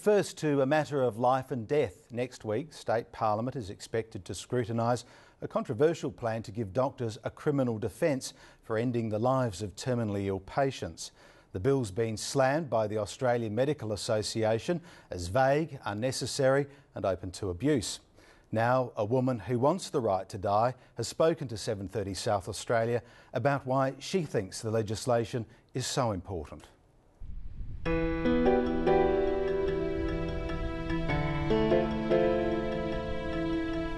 first to a matter of life and death. Next week, State Parliament is expected to scrutinise a controversial plan to give doctors a criminal defence for ending the lives of terminally ill patients. The bill's been slammed by the Australian Medical Association as vague, unnecessary and open to abuse. Now, a woman who wants the right to die has spoken to 730 South Australia about why she thinks the legislation is so important.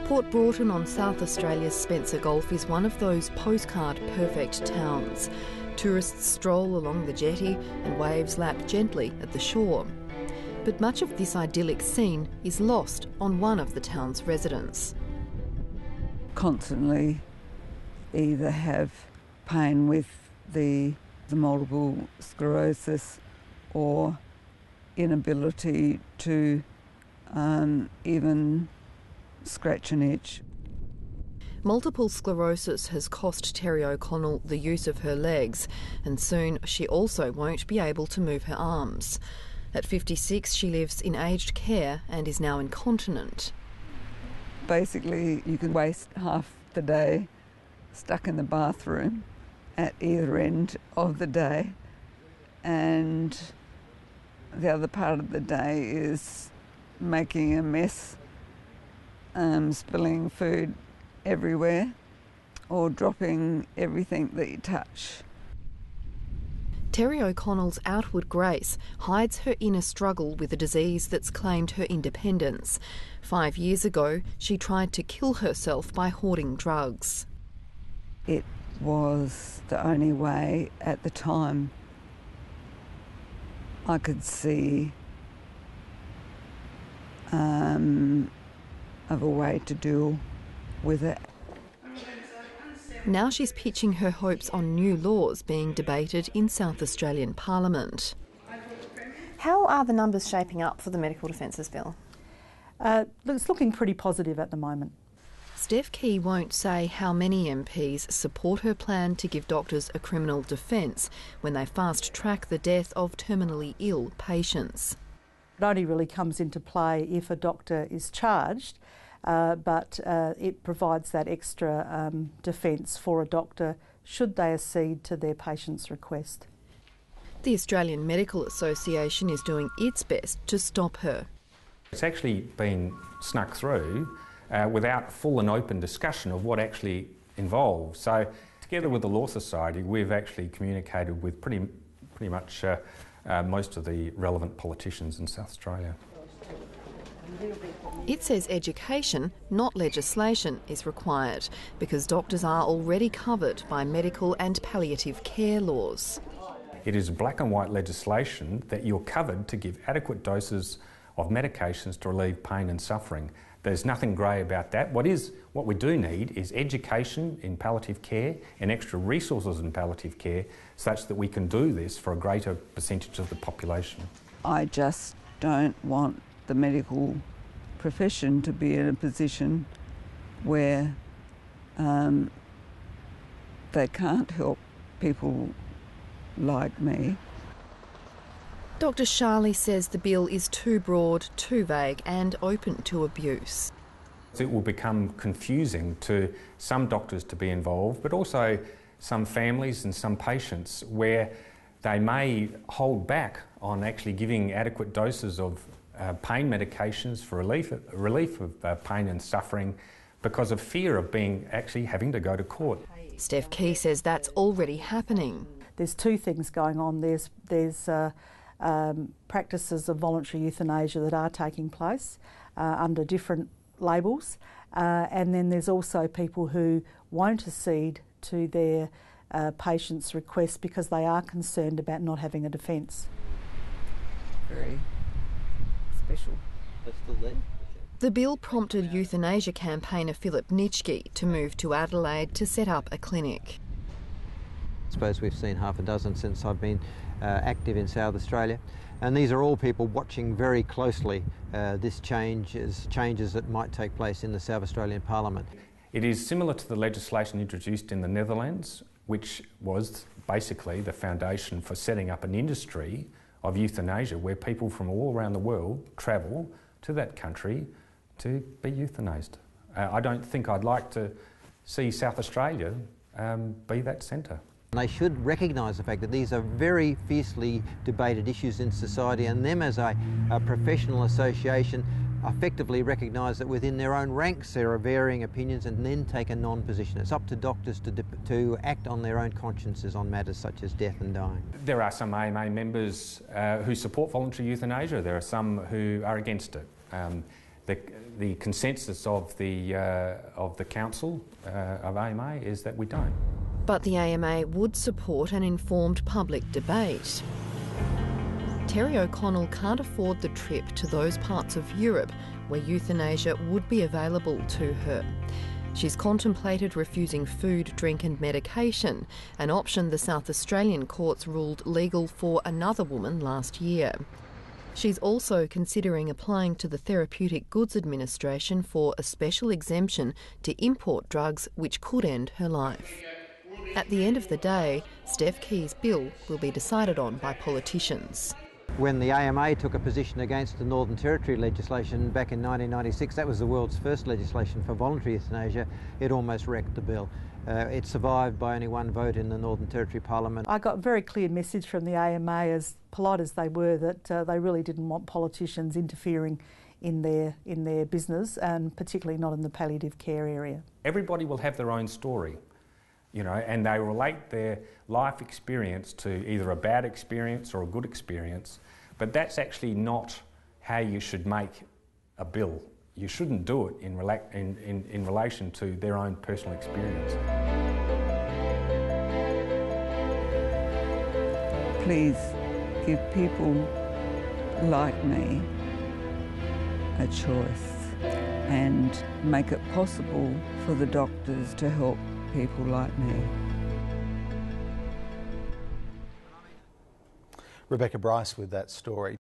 Port Broughton on South Australia's Spencer Gulf is one of those postcard-perfect towns. Tourists stroll along the jetty and waves lap gently at the shore. But much of this idyllic scene is lost on one of the town's residents. Constantly either have pain with the multiple sclerosis or inability to even scratch an itch. Multiple sclerosis has cost Terry O'Connell the use of her legs, and soon she also won't be able to move her arms. At 56, she lives in aged care and is now incontinent. Basically, you can waste half the day stuck in the bathroom at either end of the day, and the other part of the day is making a mess, spilling food everywhere or dropping everything that you touch. Terry O'Connell's outward grace hides her inner struggle with a disease that's claimed her independence. 5 years ago, she tried to kill herself by hoarding drugs. It was the only way at the time I could see of a way to deal with it. Now she's pitching her hopes on new laws being debated in South Australian Parliament. How are the numbers shaping up for the Medical Defences Bill? It's looking pretty positive at the moment. Steph Key won't say how many MPs support her plan to give doctors a criminal defence when they fast-track the death of terminally ill patients. It only really comes into play if a doctor is charged, but it provides that extra defence for a doctor should they accede to their patient's request. The Australian Medical Association is doing its best to stop her. It's actually been snuck through without full and open discussion of what actually involved. So together with the Law Society, we've actually communicated with pretty much most of the relevant politicians in South Australia. It says education, not legislation, is required because doctors are already covered by medical and palliative care laws. It is black and white legislation that you're covered to give adequate doses of medications to relieve pain and suffering. There's nothing grey about that. What we do need is education in palliative care and extra resources in palliative care such that we can do this for a greater percentage of the population. I just don't want the medical profession to be in a position where they can't help people like me. Dr Charlie says the bill is too broad, too vague and open to abuse. It will become confusing to some doctors to be involved, but also some families and some patients where they may hold back on actually giving adequate doses of pain medications for relief of pain and suffering because of fear of actually having to go to court. Steph Key says that's already happening. There's two things going on. There's practices of voluntary euthanasia that are taking place under different labels, and then there's also people who won't accede to their patients' requests because they are concerned about not having a defence. Very special. The bill prompted euthanasia campaigner Philip Nitschke to move to Adelaide to set up a clinic. I suppose we've seen half a dozen since I've been active in South Australia, and these are all people watching very closely changes that might take place in the South Australian Parliament. It is similar to the legislation introduced in the Netherlands, which was basically the foundation for setting up an industry of euthanasia, where people from all around the world travel to that country to be euthanased. I don't think I'd like to see South Australia be that centre. They should recognise the fact that these are very fiercely debated issues in society, and them as a professional association effectively recognise that within their own ranks there are varying opinions and then take a non-position. It's up to doctors to act on their own consciences on matters such as death and dying. There are some AMA members who support voluntary euthanasia. There are some who are against it. The consensus of the council of AMA is that we don't. But the AMA would support an informed public debate. Terry O'Connell can't afford the trip to those parts of Europe where euthanasia would be available to her. She's contemplated refusing food, drink and medication, an option the South Australian courts ruled legal for another woman last year. She's also considering applying to the Therapeutic Goods Administration for a special exemption to import drugs which could end her life. At the end of the day, Steph Key's bill will be decided on by politicians. When the AMA took a position against the Northern Territory legislation back in 1996, that was the world's first legislation for voluntary euthanasia, it almost wrecked the bill. It survived by only one vote in the Northern Territory Parliament. I got a very clear message from the AMA, as polite as they were, that they really didn't want politicians interfering in their business, and particularly not in the palliative care area. Everybody will have their own story, you know, and they relate their life experience to either a bad experience or a good experience, but that's actually not how you should make a bill. You shouldn't do it in relation to their own personal experience. Please give people like me a choice and make it possible for the doctors to help people like me. Rebecca Bryce with that story.